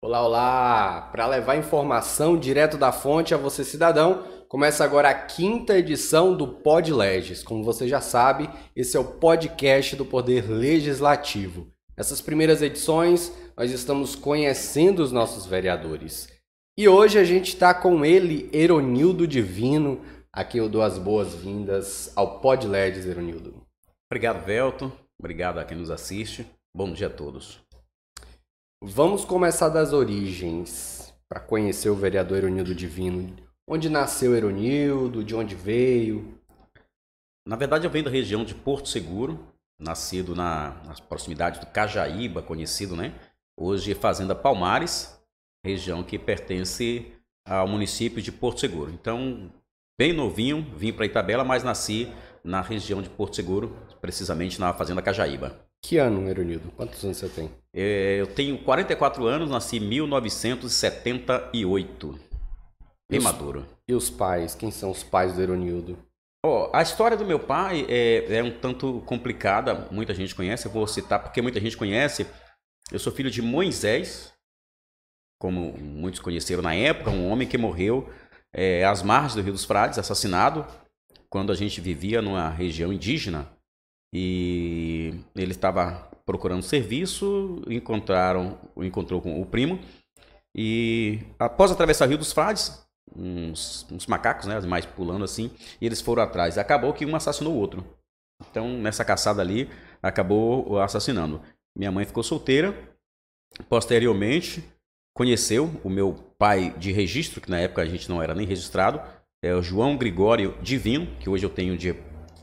Olá, olá! Para levar informação direto da fonte a você, cidadão, começa agora a quinta edição do Pod Leges. Como você já sabe, esse é o podcast do Poder Legislativo. Nessas primeiras edições, nós estamos conhecendo os nossos vereadores. E hoje a gente está com ele, Eronildo Divino, a quem eu dou as boas-vindas ao Pod Leges, Eronildo. Obrigado, Velton. Obrigado a quem nos assiste. Bom dia a todos. Vamos começar das origens, para conhecer o vereador Eronildo Divino. Onde nasceu Eronildo, de onde veio? Na verdade, eu venho da região de Porto Seguro, nascido nas proximidades do Cajaíba, conhecido, né? Hoje Fazenda Palmares, região que pertence ao município de Porto Seguro. Então, bem novinho, vim para Itabela, mas nasci na região de Porto Seguro, precisamente na Fazenda Cajaíba. Que ano, Eronildo? Quantos anos você tem? Eu tenho 44 anos, nasci em 1978. Bem maduro. E os pais? Quem são os pais do Eronildo? A história do meu pai é um tanto complicada, muita gente conhece, eu vou citar porque muita gente conhece. Eu sou filho de Moisés, como muitos conheceram na época, um homem que morreu às margens do Rio dos Frades, assassinado, quando a gente vivia numa região indígena. E ele estava procurando serviço, encontrou com o primo, e após atravessar o Rio dos Frades, uns macacos, né, animais pulando assim, e eles foram atrás. Acabou que um assassinou o outro. Então, nessa caçada ali, acabou assassinando. Minha mãe ficou solteira. Posteriormente, conheceu o meu pai de registro, que na época a gente não era nem registrado, é o João Gregório Divino, que hoje eu tenho de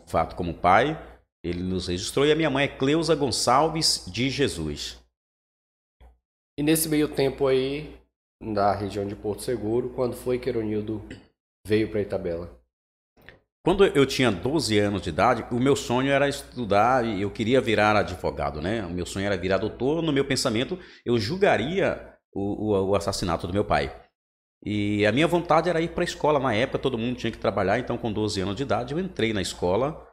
fato como pai. Ele nos registrou, e a minha mãe é Cleusa Gonçalves de Jesus. E nesse meio tempo aí, da região de Porto Seguro, quando foi que Eronildo veio para Itabela? Quando eu tinha 12 anos de idade, o meu sonho era estudar e eu queria virar advogado, né? O meu sonho era virar doutor. No meu pensamento, eu julgaria o assassinato do meu pai. E a minha vontade era ir para a escola. Na época, todo mundo tinha que trabalhar, então com 12 anos de idade, eu entrei na escola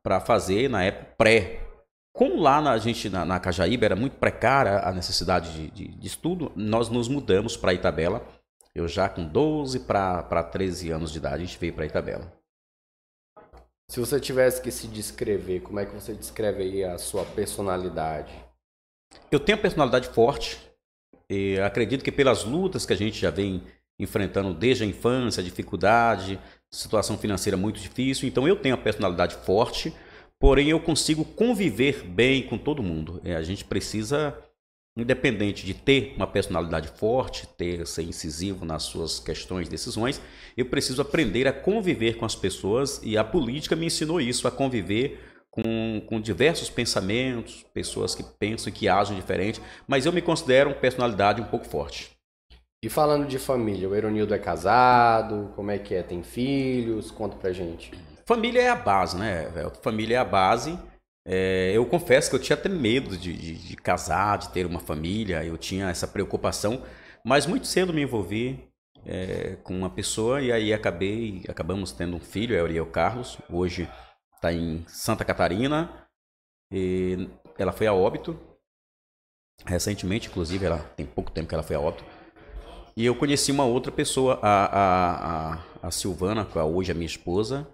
para fazer, na época, pré. Como lá na Cajaíba era muito precária a necessidade de estudo, nós nos mudamos para Itabela. Eu já com 12 para 13 anos de idade, a gente veio para Itabela. Se você tivesse que se descrever, como é que você descreveria a sua personalidade? Eu tenho uma personalidade forte, e acredito que pelas lutas que a gente já vem enfrentando desde a infância, dificuldade, situação financeira muito difícil, então eu tenho uma personalidade forte, porém eu consigo conviver bem com todo mundo. A gente precisa, independente de ter uma personalidade forte, ser incisivo nas suas questões, decisões, eu preciso aprender a conviver com as pessoas, e a política me ensinou isso, a conviver com diversos pensamentos, pessoas que pensam e que agem diferente, mas eu me considero uma personalidade um pouco forte. E falando de família, o Eronildo é casado? Como é que é? Tem filhos? Conta pra gente. Família é a base, né, Velto? Família é a base. Eu confesso que eu tinha até medo de casar, de ter uma família, eu tinha essa preocupação, mas muito cedo me envolvi com uma pessoa e aí acabamos tendo um filho, é o Ariel Carlos, hoje está em Santa Catarina, e ela foi a óbito, recentemente, inclusive, ela tem pouco tempo que ela foi a óbito. E eu conheci uma outra pessoa, a Silvana, que é hoje a minha esposa,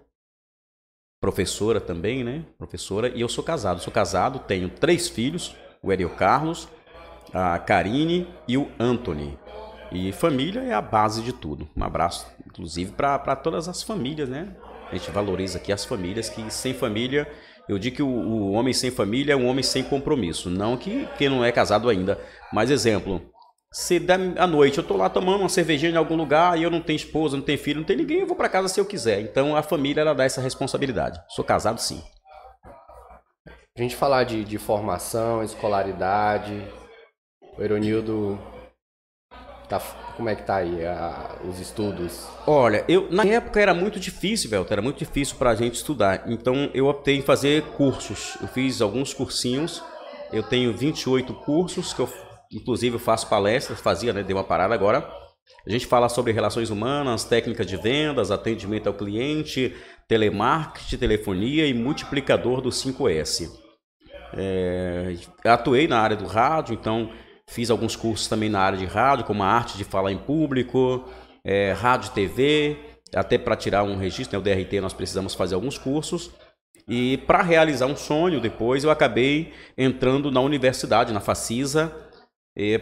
professora também, né? Professora, e eu sou casado, tenho 3 filhos, o Ariel Carlos, a Karine e o Anthony. E família é a base de tudo. Um abraço, inclusive, para todas as famílias, né? A gente valoriza aqui as famílias, que sem família, eu digo que o homem sem família é um homem sem compromisso. Não que quem não é casado ainda, mas exemplo. Se der à noite eu tô lá tomando uma cervejinha em algum lugar e eu não tenho esposa, não tenho filho, não tenho ninguém, eu vou para casa se eu quiser. Então a família, ela dá essa responsabilidade. Sou casado, sim. A gente falar de formação, escolaridade, o Eronildo, como é que tá aí os estudos? Olha, na época era muito difícil, Velto, era muito difícil para a gente estudar. Então eu optei em fazer cursos. Eu fiz alguns cursinhos. Eu tenho 28 cursos que inclusive eu faço palestras, fazia, né? Dei uma parada agora. A gente fala sobre relações humanas, técnicas de vendas, atendimento ao cliente, telemarketing, telefonia e multiplicador do 5S. Atuei na área do rádio, então Fiz alguns cursos também na área de rádio, como a arte de falar em público, rádio e TV, até para tirar um registro, né, o DRT, nós precisamos fazer alguns cursos. E para realizar um sonho depois, eu acabei entrando na universidade, na Facisa,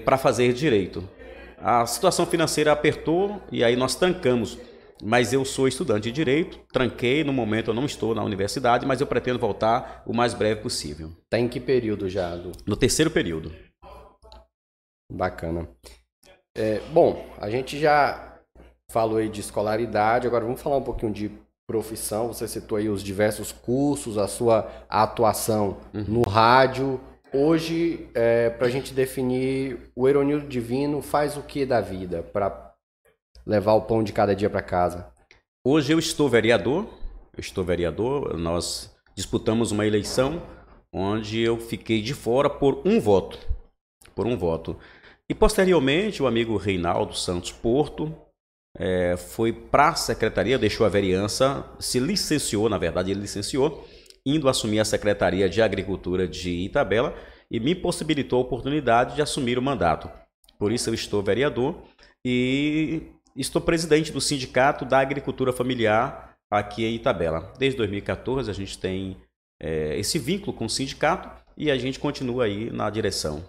para fazer direito. A situação financeira apertou e aí nós trancamos. Mas eu sou estudante de direito, tranquei, no momento eu não estou na universidade, mas eu pretendo voltar o mais breve possível. Tá em que período já? No terceiro período. Bacana. Bom, a gente já falou aí de escolaridade, agora vamos falar um pouquinho de profissão. Você citou aí os diversos cursos, a sua atuação no rádio. Hoje, para a gente definir, o Eronildo Divino faz o que da vida para levar o pão de cada dia para casa? Hoje eu estou vereador, nós disputamos uma eleição onde eu fiquei de fora por um voto. E posteriormente o amigo Reinaldo Santos Porto foi para a secretaria, deixou a vereança, se licenciou, na verdade ele licenciou, indo assumir a Secretaria de Agricultura de Itabela e me possibilitou a oportunidade de assumir o mandato. Por isso eu estou vereador e estou presidente do Sindicato da Agricultura Familiar aqui em Itabela. Desde 2014 a gente tem esse vínculo com o sindicato e a gente continua aí na direção.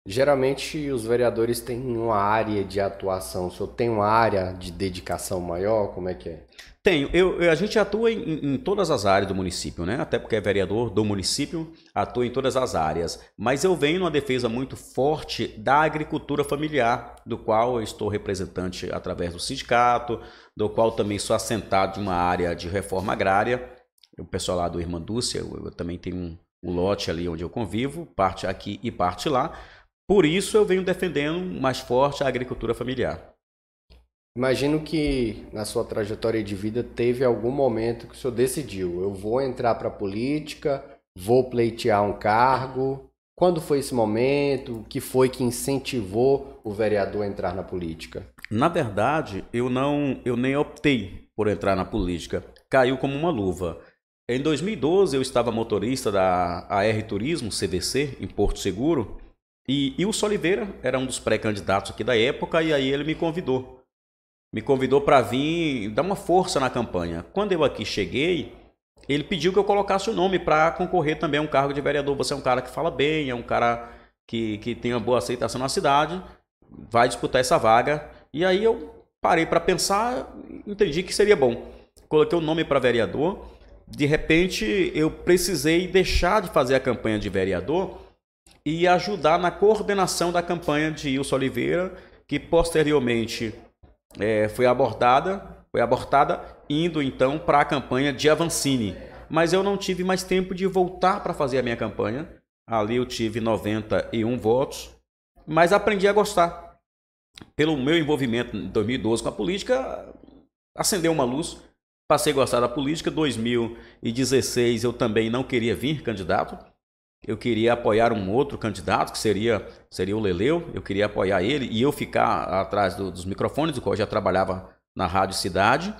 Geralmente os vereadores têm uma área de atuação. O senhor tem uma área de dedicação maior? Como é que é? Tenho. A gente atua em todas as áreas do município, né? Até porque é vereador do município, atua em todas as áreas. Mas eu venho numa defesa muito forte da agricultura familiar, do qual eu estou representante através do sindicato, do qual também sou assentado em uma área de reforma agrária. O pessoal lá do Irmandúcia, eu também tenho um lote ali onde eu convivo, parte aqui e parte lá. Por isso eu venho defendendo mais forte a agricultura familiar. Imagino que na sua trajetória de vida teve algum momento que o senhor decidiu, eu vou entrar para a política, vou pleitear um cargo. Quando foi esse momento? O que foi que incentivou o vereador a entrar na política? Na verdade, eu nem optei por entrar na política. Caiu como uma luva. Em 2012 eu estava motorista da AR Turismo, CVC, em Porto Seguro. E Ilson Oliveira era um dos pré-candidatos aqui da época e aí ele me convidou. Me convidou para vir dar uma força na campanha. Quando eu aqui cheguei, ele pediu que eu colocasse o nome para concorrer também a um cargo de vereador. Você é um cara que fala bem, é um cara que tem uma boa aceitação na cidade, vai disputar essa vaga. E aí eu parei para pensar, entendi que seria bom. Coloquei o nome para vereador. De repente eu precisei deixar de fazer a campanha de vereador e ajudar na coordenação da campanha de Ilson Oliveira, que posteriormente foi abortada, indo então para a campanha de Avancini. Mas eu não tive mais tempo de voltar para fazer a minha campanha. Ali eu tive 91 votos, mas aprendi a gostar. Pelo meu envolvimento em 2012 com a política, acendeu uma luz, passei a gostar da política. Em 2016 eu também não queria vir candidato. Eu queria apoiar um outro candidato, que seria o Leleu. Eu queria apoiar ele e eu ficar atrás dos microfones, do qual eu já trabalhava na Rádio Cidade.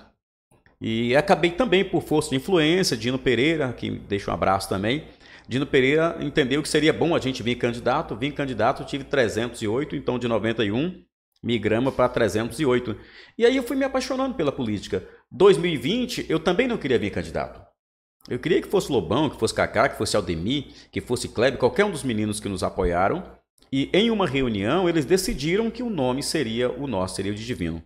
E acabei também, por força de influência, Dino Pereira, que deixa um abraço também. Dino Pereira entendeu que seria bom a gente vir candidato. Vim candidato, tive 308, então de 91 migramos para 308. E aí eu fui me apaixonando pela política. 2020 eu também não queria vir candidato. Eu queria que fosse Lobão, que fosse Cacá, que fosse Aldemir, que fosse Kleber, qualquer um dos meninos que nos apoiaram. E em uma reunião eles decidiram que o nome seria o nosso, seria o de Divino.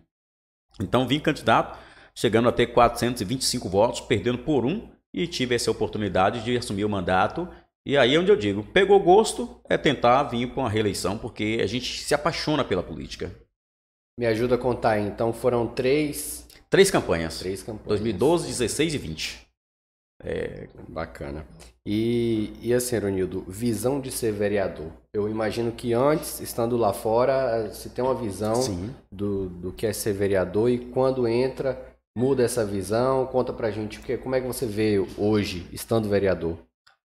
Então vim candidato, chegando a ter 425 votos, perdendo por um, e tive essa oportunidade de assumir o mandato. E aí é onde eu digo, pegou gosto, é tentar vir para uma reeleição, porque a gente se apaixona pela política. Me ajuda a contar aí. Então foram três campanhas. 2012, 16 e 20. Bacana. E assim, Eronildo, visão de ser vereador. Eu imagino que antes, estando lá fora, se tem uma visão do que é ser vereador e quando entra, muda essa visão. Conta pra gente como é que você vê hoje, estando vereador.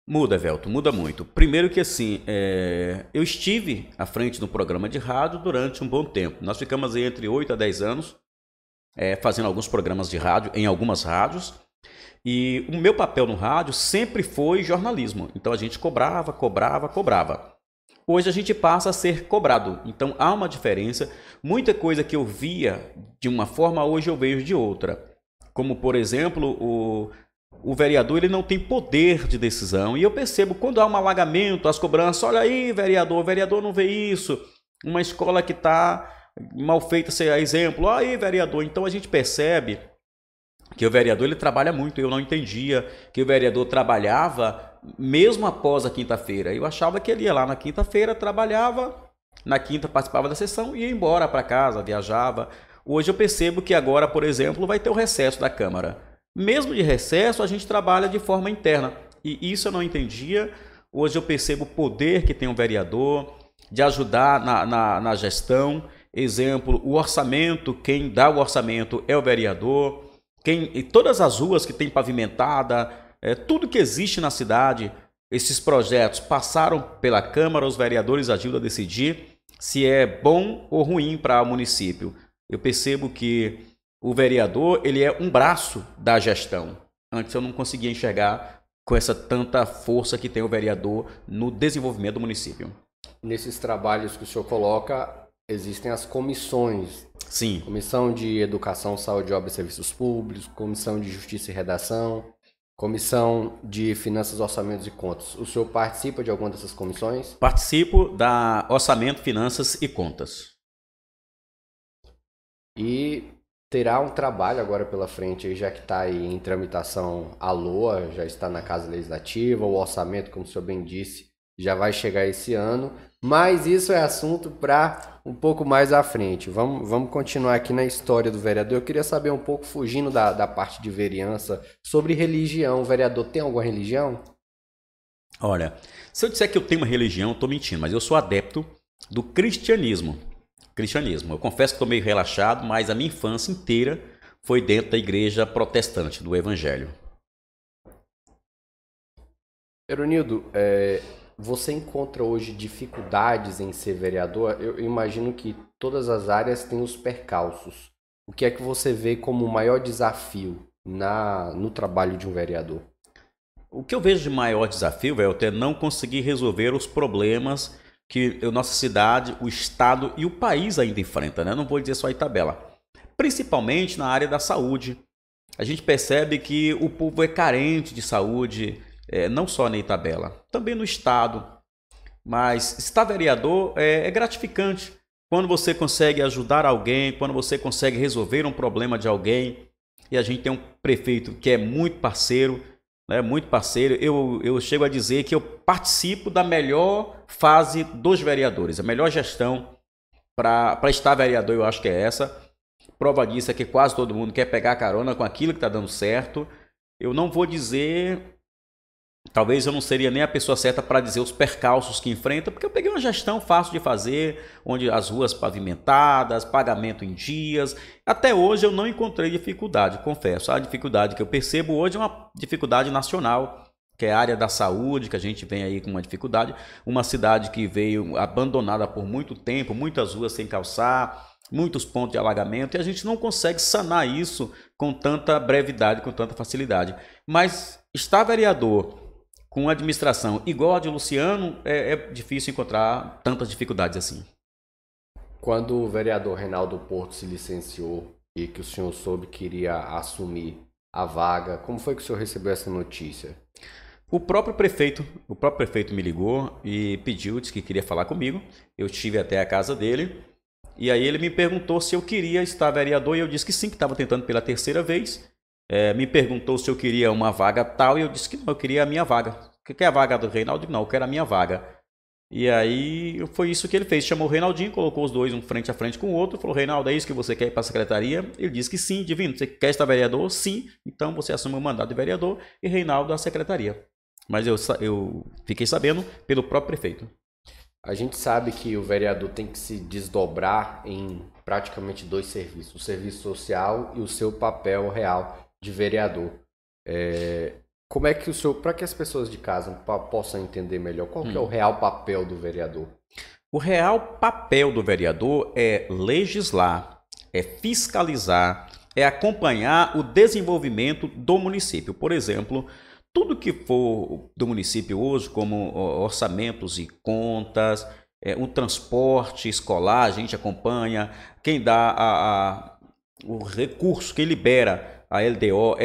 Muda, Velto, muda muito. Primeiro que assim, eu estive à frente do programa de rádio durante um bom tempo. Nós ficamos aí entre 8 a 10 anos fazendo alguns programas de rádio em algumas rádios. E o meu papel no rádio sempre foi jornalismo. Então a gente cobrava. hoje a gente passa a ser cobrado. Então há uma diferença. Muita coisa que eu via de uma forma, hoje eu vejo de outra. Como, por exemplo, o vereador ele não tem poder de decisão. E eu percebo quando há um alagamento, as cobranças, olha aí, vereador, o vereador não vê isso. Uma escola que está mal feita, sei lá, exemplo, aí, vereador. Então a gente percebe que o vereador ele trabalha muito. Eu não entendia que o vereador trabalhava mesmo após a quinta-feira. Eu achava que ele ia lá na quinta-feira, trabalhava, na quinta participava da sessão e ia embora para casa, viajava. Hoje eu percebo que agora, por exemplo, vai ter o recesso da Câmara. Mesmo de recesso, a gente trabalha de forma interna. E isso eu não entendia. Hoje eu percebo o poder que tem um vereador de ajudar na gestão. Exemplo, o orçamento, quem dá o orçamento é o vereador. Todas as ruas que tem pavimentada, tudo que existe na cidade, esses projetos passaram pela Câmara, os vereadores ajudam a decidir se é bom ou ruim para o município. Eu percebo que o vereador ele é um braço da gestão. Antes eu não conseguia enxergar com essa tanta força que tem o vereador no desenvolvimento do município. Nesses trabalhos que o senhor coloca, existem as comissões. Sim. Comissão de Educação, Saúde, Obras e Serviços Públicos, Comissão de Justiça e Redação, Comissão de Finanças, Orçamentos e Contas. O senhor participa de alguma dessas comissões? Participo da Orçamento, Finanças e Contas. E terá um trabalho agora pela frente, já que está aí em tramitação a LOA, já está na Casa Legislativa, o orçamento, como o senhor bem disse, já vai chegar esse ano. Mas isso é assunto para um pouco mais à frente. Vamos continuar aqui na história do vereador. Eu queria saber um pouco, fugindo da parte de vereança, sobre religião. O vereador tem alguma religião? Olha, se eu disser que eu tenho uma religião, eu estou mentindo, mas eu sou adepto do cristianismo. Eu confesso que estou meio relaxado, mas a minha infância inteira foi dentro da igreja protestante, do Evangelho. Eronildo, você encontra hoje dificuldades em ser vereador? Eu imagino que todas as áreas têm os percalços. O que é que você vê como o maior desafio no trabalho de um vereador? O que eu vejo de maior desafio, é não conseguir resolver os problemas que a nossa cidade, o estado e o país ainda enfrentam, né? Não vou dizer só Itabela. Principalmente na área da saúde. A gente percebe que o povo é carente de saúde, não só na Itabela, também no estado. Mas estar vereador é gratificante. Quando você consegue ajudar alguém, quando você consegue resolver um problema de alguém, e a gente tem um prefeito que é muito parceiro, né, muito parceiro, eu chego a dizer que eu participo da melhor fase dos vereadores, a melhor gestão para estar vereador, eu acho que é essa. Prova disso é que quase todo mundo quer pegar carona com aquilo que está dando certo. Eu não vou dizer, talvez eu não seria nem a pessoa certa para dizer os percalços que enfrenta, porque eu peguei uma gestão fácil de fazer, onde as ruas pavimentadas, pagamento em dias. Até hoje eu não encontrei dificuldade, confesso. A dificuldade que eu percebo hoje é uma dificuldade nacional, que é a área da saúde, que a gente vem aí com uma dificuldade. Uma cidade que veio abandonada por muito tempo, muitas ruas sem calçar, muitos pontos de alagamento, e a gente não consegue sanar isso com tanta brevidade, com tanta facilidade. Mas estar vereador com uma administração igual a de Luciano, é difícil encontrar tantas dificuldades assim. Quando o vereador Reinaldo Porto se licenciou e que o senhor soube que iria assumir a vaga, como foi que o senhor recebeu essa notícia? O próprio prefeito me ligou e pediu, disse que queria falar comigo. Eu estive até a casa dele e aí ele me perguntou se eu queria estar vereador e eu disse que sim, que estava tentando pela terceira vez. Me perguntou se eu queria uma vaga tal e eu disse que não, eu queria a minha vaga. O que é a vaga do Reinaldo? Não, eu quero a minha vaga. E aí foi isso que ele fez, chamou o Reinaldinho, colocou os dois um frente a frente com o outro, falou: Reinaldo, é isso que você quer ir para a secretaria? Ele disse que sim. Divino, você quer estar vereador? Sim, então você assume o mandato de vereador e Reinaldo a secretaria. Mas eu fiquei sabendo pelo próprio prefeito. A gente sabe que o vereador tem que se desdobrar em praticamente dois serviços, o serviço social e o seu papel real de vereador. Como é que o senhor, para que as pessoas de casa possam entender melhor, qual que é o real papel do vereador? O real papel do vereador é legislar, é fiscalizar, é acompanhar o desenvolvimento do município. Por exemplo, tudo que for do município hoje, como orçamentos e contas, o transporte escolar, a gente acompanha, quem dá o recurso, quem libera a LDO,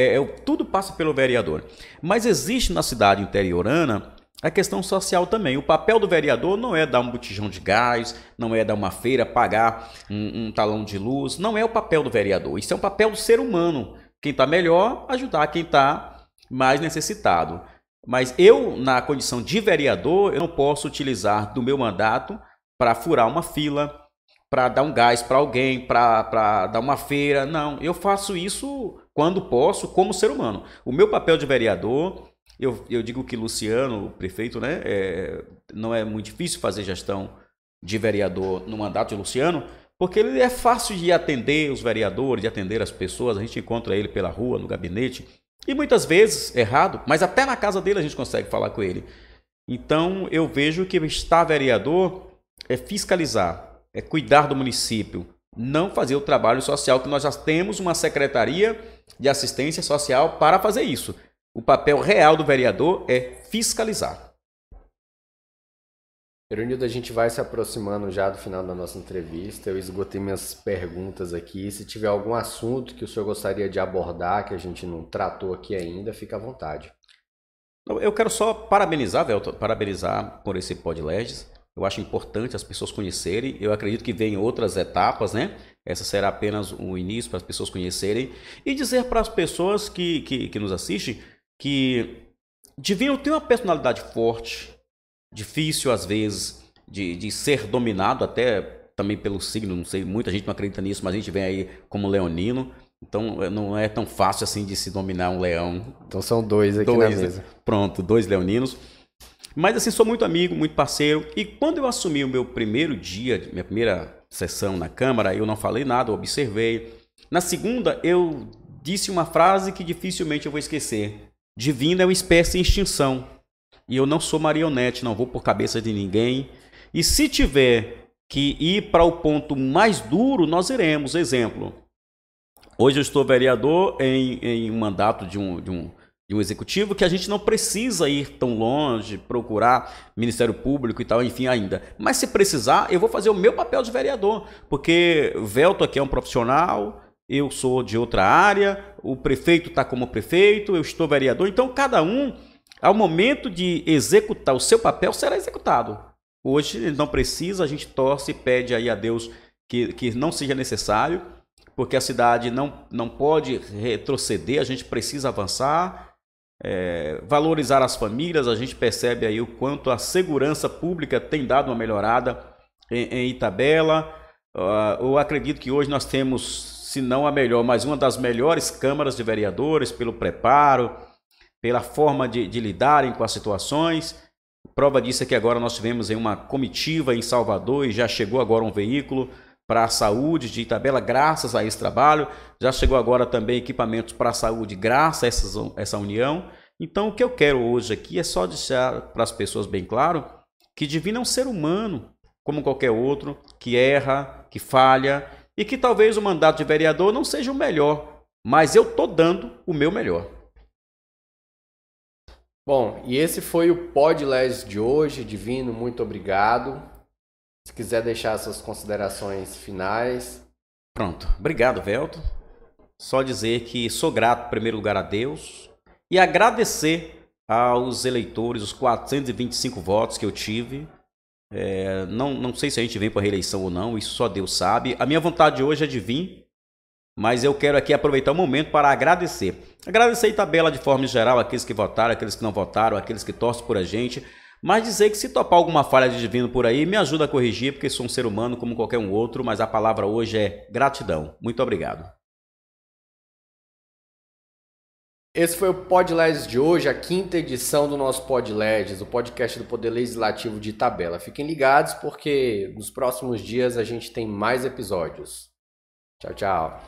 tudo passa pelo vereador. Mas existe na cidade interiorana a questão social também. O papel do vereador não é dar um botijão de gás, não é dar uma feira, pagar um talão de luz, não é o papel do vereador. Isso é um papel do ser humano. Quem está melhor, ajudar quem está mais necessitado. Mas eu, na condição de vereador, eu não posso utilizar do meu mandato para furar uma fila, para dar um gás para alguém, para dar uma feira. Não, eu faço isso quando posso, como ser humano. O meu papel de vereador, eu digo que Luciano, o prefeito, né, não é muito difícil fazer gestão de vereador no mandato de Luciano, porque ele é fácil de atender os vereadores, de atender as pessoas. A gente encontra ele pela rua, no gabinete, e muitas vezes errado, mas até na casa dele a gente consegue falar com ele. Então eu vejo que estar vereador é fiscalizar, é cuidar do município, não fazer o trabalho social, que nós já temos uma secretaria de assistência social para fazer isso. O papel real do vereador é fiscalizar. Eronildo, a gente vai se aproximando já do final da nossa entrevista. Eu esgotei minhas perguntas aqui. Se tiver algum assunto que o senhor gostaria de abordar, que a gente não tratou aqui ainda, fica à vontade. Eu quero só parabenizar, Velton, parabenizar por esse Podleges. Eu acho importante as pessoas conhecerem. Eu acredito que vem outras etapas, né? Essa será apenas o início para as pessoas conhecerem. E dizer para as pessoas que nos assistem que Divino tem uma personalidade forte, difícil às vezes de ser dominado, até também pelo signo, não sei, muita gente não acredita nisso, mas a gente vem aí como leonino, então não é tão fácil assim de se dominar um leão. Então são dois aqui na mesa. Pronto, 2 leoninos. Mas assim, sou muito amigo, muito parceiro, e quando eu assumi o meu primeiro dia, minha primeira sessão na Câmara, eu não falei nada, eu observei. Na segunda, eu disse uma frase que dificilmente eu vou esquecer. Divino é uma espécie em extinção. E eu não sou marionete, não vou por cabeça de ninguém. E se tiver que ir para o ponto mais duro, nós iremos. Exemplo, hoje eu estou vereador em um mandato de um executivo que a gente não precisa ir tão longe, procurar Ministério Público e tal, enfim, ainda. Mas se precisar, eu vou fazer o meu papel de vereador, porque o Velton aqui é um profissional, eu sou de outra área, o prefeito está como prefeito, eu estou vereador, então cada um, ao momento de executar o seu papel, será executado. Hoje ele não precisa, a gente torce e pede aí a Deus que não seja necessário, porque a cidade não pode retroceder, a gente precisa avançar, valorizar as famílias. A gente percebe aí o quanto a segurança pública tem dado uma melhorada em Itabela. Eu acredito que hoje nós temos, se não a melhor, mas uma das melhores câmaras de vereadores, pelo preparo, pela forma de lidarem com as situações. Prova disso é que agora nós tivemos uma comitiva em Salvador e já chegou agora um veículo para a saúde de Itabela, graças a esse trabalho. Já chegou agora também equipamentos para a saúde, graças a essa união. Então, o que eu quero hoje aqui é só deixar para as pessoas bem claro que Divino é um ser humano, como qualquer outro, que erra, que falha, e que talvez o mandato de vereador não seja o melhor, mas eu estou dando o meu melhor. Bom, e esse foi o Podleges de hoje. Divino, muito obrigado. Se quiser deixar suas considerações finais. Pronto. Obrigado, Velton. Só dizer que sou grato, em primeiro lugar, a Deus e agradecer aos eleitores, os 425 votos que eu tive. Não sei se a gente vem para a reeleição ou não, isso só Deus sabe. A minha vontade hoje é de vir, mas eu quero aqui aproveitar o momento para agradecer. Agradecer a Itabela de forma geral, aqueles que votaram, aqueles que não votaram, aqueles que torcem por a gente. Mas dizer que se topar alguma falha de Divino por aí, me ajuda a corrigir, porque sou um ser humano como qualquer um outro, mas a palavra hoje é gratidão. Muito obrigado. Esse foi o Podleges de hoje, a 5ª edição do nosso Podleges, o podcast do Poder Legislativo de Itabela. Fiquem ligados, porque nos próximos dias a gente tem mais episódios. Tchau, tchau.